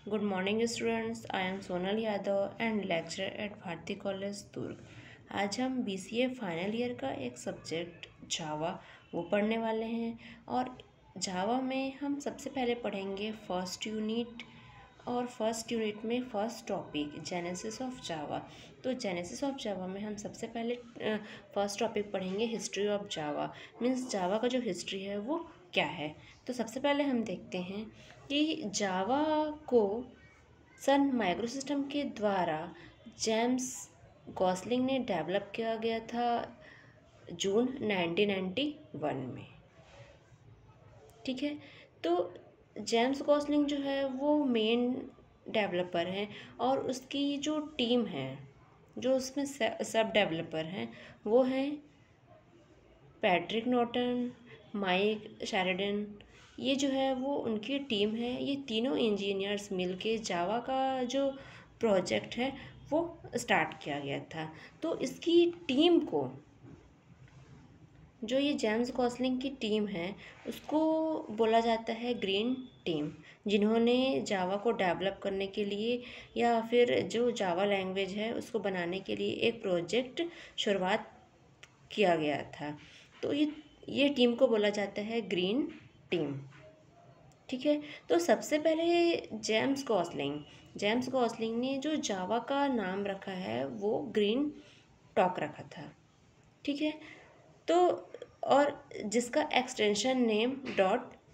Good morning students. I am Sonal Yadav and lecturer at Bharati college Durg. आज हम BCA final year का एक subject Java वो पढ़ने वाले हैं। और जावा में हम सबसे पहले पढ़ेंगे फर्स्ट यूनिट, और फर्स्ट यूनिट में first topic genesis of Java. तो जेनेसिस ऑफ जावा में हम सबसे पहले फर्स्ट टॉपिक पढ़ेंगे हिस्ट्री ऑफ जावा, मीन्स जावा का जो हिस्ट्री है वो क्या है। तो सबसे पहले हम देखते हैं कि जावा को सन माइक्रोसिस्टम के द्वारा जेम्स गॉसलिंग ने डेवलप किया गया था जून 1991 में। ठीक है, तो जेम्स गॉसलिंग जो है वो मेन डेवलपर हैं, और उसकी जो टीम है, जो उसमें सब डेवलपर हैं, वो हैं पैट्रिक नॉर्टन, माइक शेरिडन। ये जो है वो उनकी टीम है। ये तीनों इंजीनियर्स मिलके जावा का जो प्रोजेक्ट है वो स्टार्ट किया गया था। तो इसकी टीम को, जो ये जेम्स गॉसलिंग की टीम है, उसको बोला जाता है ग्रीन टीम, जिन्होंने जावा को डेवलप करने के लिए या फिर जो जावा लैंग्वेज है उसको बनाने के लिए एक प्रोजेक्ट शुरुआत किया गया था। तो ये टीम को बोला जाता है ग्रीन टीम। ठीक है, तो सबसे पहले जेम्स गॉसलिंग ने जो जावा का नाम रखा है वो ग्रीन टॉक रखा था। ठीक है, तो और जिसका एक्सटेंशन नेम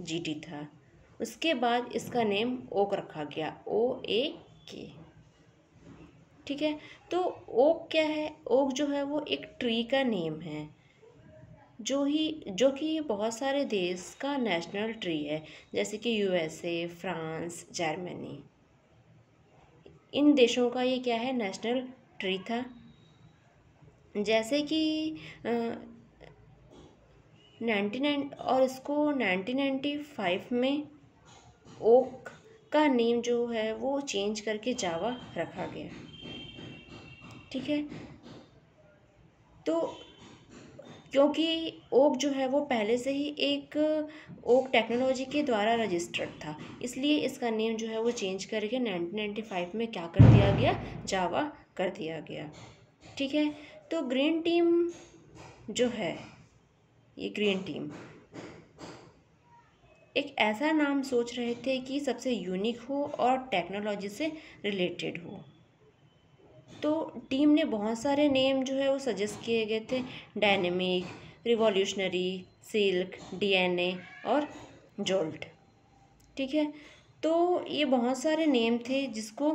.gt था। उसके बाद इसका नेम ओक रखा गया, OAK। ठीक है, तो ओक क्या है? ओक जो है वो एक ट्री का नेम है, जो कि बहुत सारे देश का नेशनल ट्री है, जैसे कि USA, फ्रांस, जर्मनी। इन देशों का ये क्या है? नेशनल ट्री था। जैसे कि 1995 में ओक का नेम जो है वो चेंज करके जावा रखा गया। ठीक है, तो क्योंकि ओक जो है वो पहले से ही एक ओक टेक्नोलॉजी के द्वारा रजिस्टर्ड था, इसलिए इसका नेम जो है वो चेंज करके 1995 में क्या कर दिया गया? जावा कर दिया गया। ठीक है, तो ग्रीन टीम जो है, ये ग्रीन टीम एक ऐसा नाम सोच रहे थे कि सबसे यूनिक हो और टेक्नोलॉजी से रिलेटेड हो। तो टीम ने बहुत सारे नेम जो है वो सजेस्ट किए गए थे, डायनेमिक, रिवॉल्यूशनरी, सिल्क, DNA और जोल्ट। ठीक है, तो ये बहुत सारे नेम थे जिसको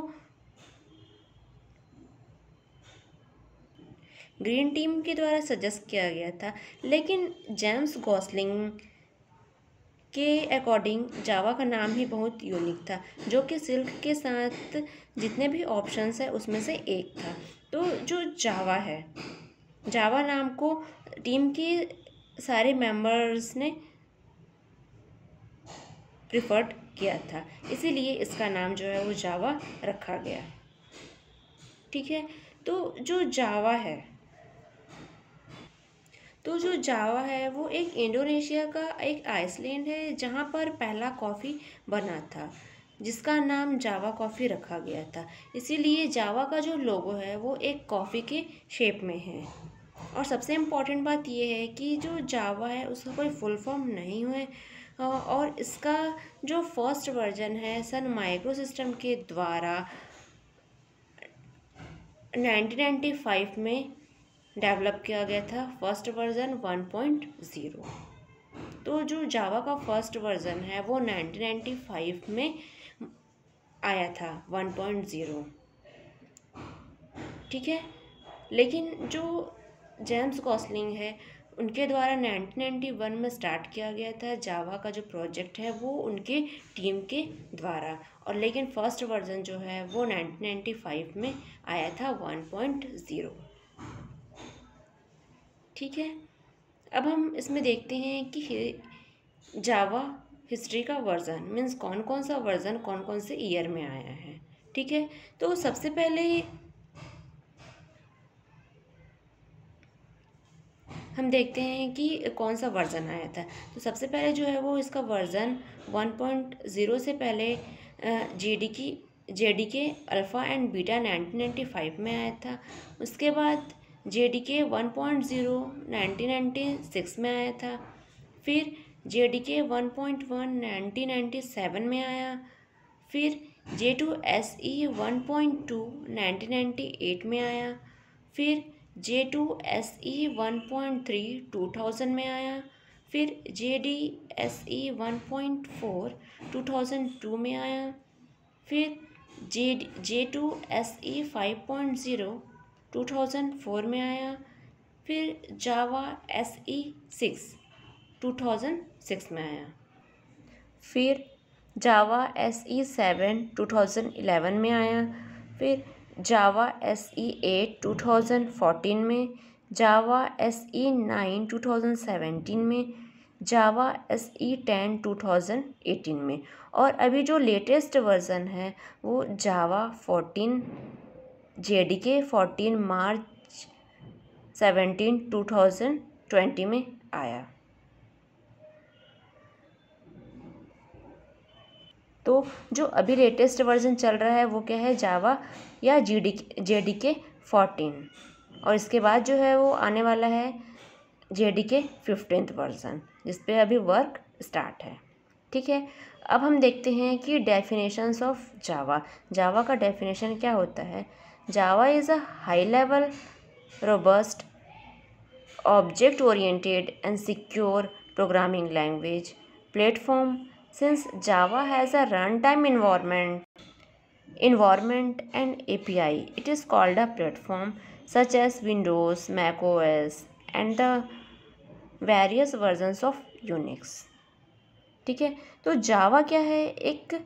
ग्रीन टीम के द्वारा सजेस्ट किया गया था। लेकिन जेम्स गॉसलिंग के अकॉर्डिंग जावा का नाम ही बहुत यूनिक था, जो कि सिल्क के साथ जितने भी ऑप्शंस है उसमें से एक था। तो जो जावा है, जावा नाम को टीम के सारे मेंबर्स ने प्रिफर्ड किया था, इसीलिए इसका नाम जो है वो जावा रखा गया। ठीक है, तो जो जावा है वो एक इंडोनेशिया का एक आइसलैंड है, जहाँ पर पहला कॉफ़ी बना था, जिसका नाम जावा कॉफ़ी रखा गया था। इसीलिए जावा का जो लोगो है वो एक कॉफ़ी के शेप में है। और सबसे इम्पॉर्टेंट बात यह है कि जो जावा है उसका कोई फुल फॉर्म नहीं है, और इसका जो फर्स्ट वर्जन है सन माइक्रोसिस्टम के द्वारा 1995 में डेवलप किया गया था, फर्स्ट वर्जन 1.0। तो जो जावा का फर्स्ट वर्जन है वो 1995 में आया था, 1.0। ठीक है, लेकिन जो जेम्स गॉसलिंग है उनके द्वारा 1991 में स्टार्ट किया गया था जावा का जो प्रोजेक्ट है वो उनके टीम के द्वारा, और लेकिन फर्स्ट वर्जन जो है वो 1995 में आया था, 1.0। ठीक है, अब हम इसमें देखते हैं कि जावा हिस्ट्री का वर्ज़न मीन्स कौन कौन सा वर्ज़न कौन कौन से ईयर में आया है। ठीक है, तो सबसे पहले हम देखते हैं कि कौन सा वर्ज़न आया था। तो सबसे पहले जो है वो इसका वर्ज़न 1.0 से पहले JDK अल्फ़ा एंड बीटा 1995 में आया था। उसके बाद JDK 1.0 1996 में आया था। फिर JDK 1.1 1997 में आया। फिर J2SE 1.2 1998 में आया। फिर J2SE 1.3 2000 में आया। फिर JDSE 1.4 2002 में आया। फिर J2SE 5.0 2004 में आया। फिर जावा SE 6 2006 में आया। फिर जावा SE 7 2011 में आया। फिर जावा SE 8 2014 में, जावा SE 9 2017 में, जावा SE 10 2018 में, और अभी जो लेटेस्ट वर्ज़न है वो जावा 14 JDK 14 मार्च 17 2020 में आया। तो जो अभी लेटेस्ट वर्ज़न चल रहा है वो क्या है, जावा या JDK 14, और इसके बाद जो है वो आने वाला है JDK 15th वर्ज़न, जिस पे अभी वर्क स्टार्ट है। ठीक है, अब हम देखते हैं कि डेफिनेशंस ऑफ जावा। जावा का डेफिनेशन क्या होता है। जावा is a high level robust object oriented and secure programming language platform. Since Java has a runtime environment and API, it is called a platform such as Windows, Mac OS and the various versions of Unix. ठीक है, तो जावा क्या है, एक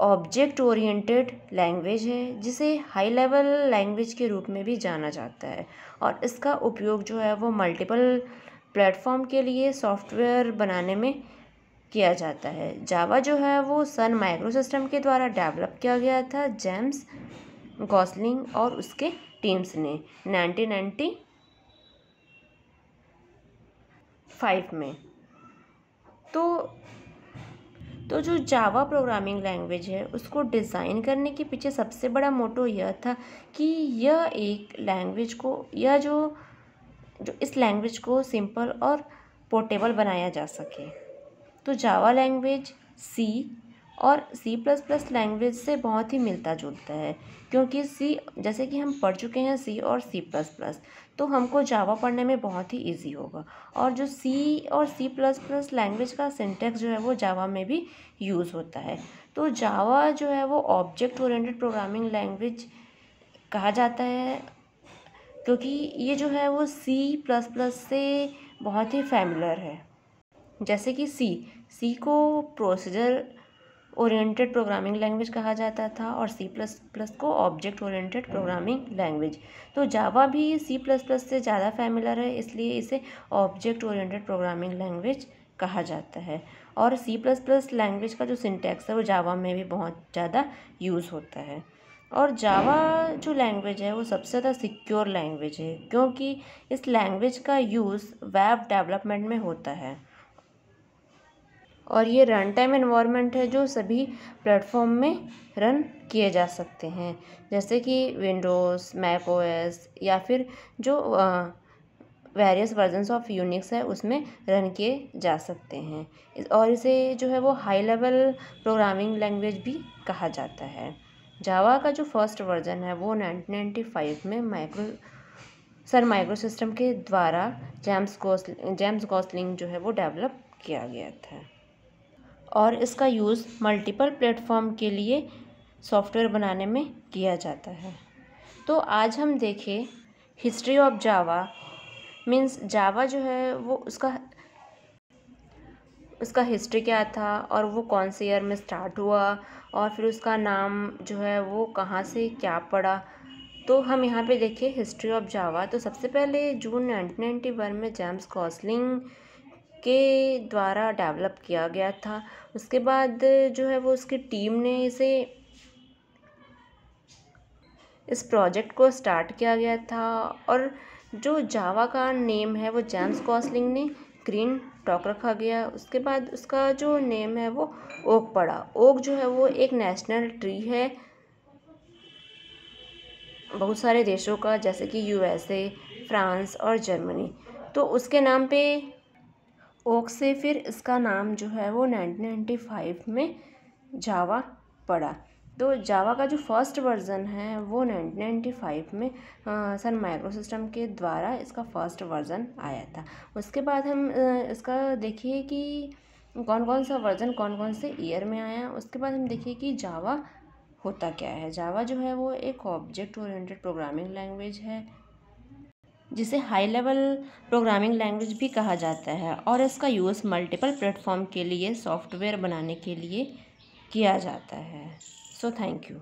object oriented language है जिसे high level language के रूप में भी जाना जाता है, और इसका उपयोग जो है वो मल्टीपल प्लेटफॉर्म के लिए सॉफ्टवेयर बनाने में किया जाता है। जावा जो है वो सन माइक्रोसिस्टम के द्वारा डेवलप किया गया था, जेम्स गॉसलिंग और उसके टीम्स ने 1995 में। तो जो जावा प्रोग्रामिंग लैंग्वेज है उसको डिज़ाइन करने के पीछे सबसे बड़ा मोटो यह था कि यह एक लैंग्वेज को, यह जो इस लैंग्वेज को सिंपल और पोर्टेबल बनाया जा सके। तो जावा लैंग्वेज सी और C++ लैंग्वेज से बहुत ही मिलता जुलता है, क्योंकि सी, जैसे कि हम पढ़ चुके हैं C और C++, तो हमको जावा पढ़ने में बहुत ही इजी होगा। और जो C और C++ लैंग्वेज का सिंटैक्स जो है वो जावा में भी यूज़ होता है। तो जावा जो है वो ऑब्जेक्ट ओरिएंटेड प्रोग्रामिंग लैंग्वेज कहा जाता है, क्योंकि ये जो है वो C++ से बहुत ही फैमिलर है। जैसे कि सी को प्रोसीजर ओरिएंटेड प्रोग्रामिंग लैंग्वेज कहा जाता था और C++ को ऑब्जेक्ट ओरिएंटेड प्रोग्रामिंग लैंग्वेज। तो जावा भी C++ से ज़्यादा फैमिलर है, इसलिए इसे ऑब्जेक्ट ओरिएंटेड प्रोग्रामिंग लैंग्वेज कहा जाता है। और C++ लैंग्वेज का जो सिंटैक्स है वो जावा में भी बहुत ज़्यादा यूज़ होता है। और जावा जो लैंग्वेज है वो सबसे ज़्यादा सिक्योर लैंग्वेज है, क्योंकि इस लैंग्वेज का यूज़ वेब डेवलपमेंट में होता है, और ये रन टाइम एनवायरनमेंट है जो सभी प्लेटफॉर्म में रन किए जा सकते हैं, जैसे कि विंडोज़, मैक ओएस या फिर जो वेरियस वर्जन्स ऑफ यूनिक्स है उसमें रन किए जा सकते हैं। और इसे जो है वो हाई लेवल प्रोग्रामिंग लैंग्वेज भी कहा जाता है। जावा का जो फर्स्ट वर्जन है वो 1995 में माइक्रोसिस्टम के द्वारा जेम्स गॉसलिंग जो है वो डेवलप किया गया था, और इसका यूज़ मल्टीपल प्लेटफॉर्म के लिए सॉफ्टवेयर बनाने में किया जाता है। तो आज हम देखें हिस्ट्री ऑफ जावा, मीन्स जावा जो है वो उसका हिस्ट्री क्या था और वो कौन से ईयर में स्टार्ट हुआ, और फिर उसका नाम जो है वो कहाँ से क्या पड़ा। तो हम यहाँ पे देखें हिस्ट्री ऑफ जावा। तो सबसे पहले जून 1991 में जेम्स गॉसलिंग के द्वारा डेवलप किया गया था। उसके बाद जो है वो उसकी टीम ने इस प्रोजेक्ट को स्टार्ट किया गया था, और जो जावा का नेम है वो जेम्स गॉसलिंग ने ग्रीन टॉक रखा गया। उसके बाद उसका जो नेम है वो ओक पड़ा। ओक जो है वो एक नेशनल ट्री है बहुत सारे देशों का, जैसे कि यूएसए, फ्रांस और जर्मनी। तो उसके नाम पे ओक से फिर इसका नाम जो है वो 1995 में जावा पड़ा। तो जावा का जो फर्स्ट वर्ज़न है वो 1995 में सन माइक्रोसिस्टम के द्वारा इसका फर्स्ट वर्ज़न आया था। उसके बाद हम इसका देखिए कि कौन कौन सा वर्ज़न कौन कौन से ईयर में आया। उसके बाद हम देखिए कि जावा होता क्या है। जावा जो है वो एक ऑब्जेक्ट ओरिएंटेड प्रोग्रामिंग लैंग्वेज है जिसे हाई लेवल प्रोग्रामिंग लैंग्वेज भी कहा जाता है, और इसका यूज़ मल्टीपल प्लेटफॉर्म के लिए सॉफ्टवेयर बनाने के लिए किया जाता है। So thank you.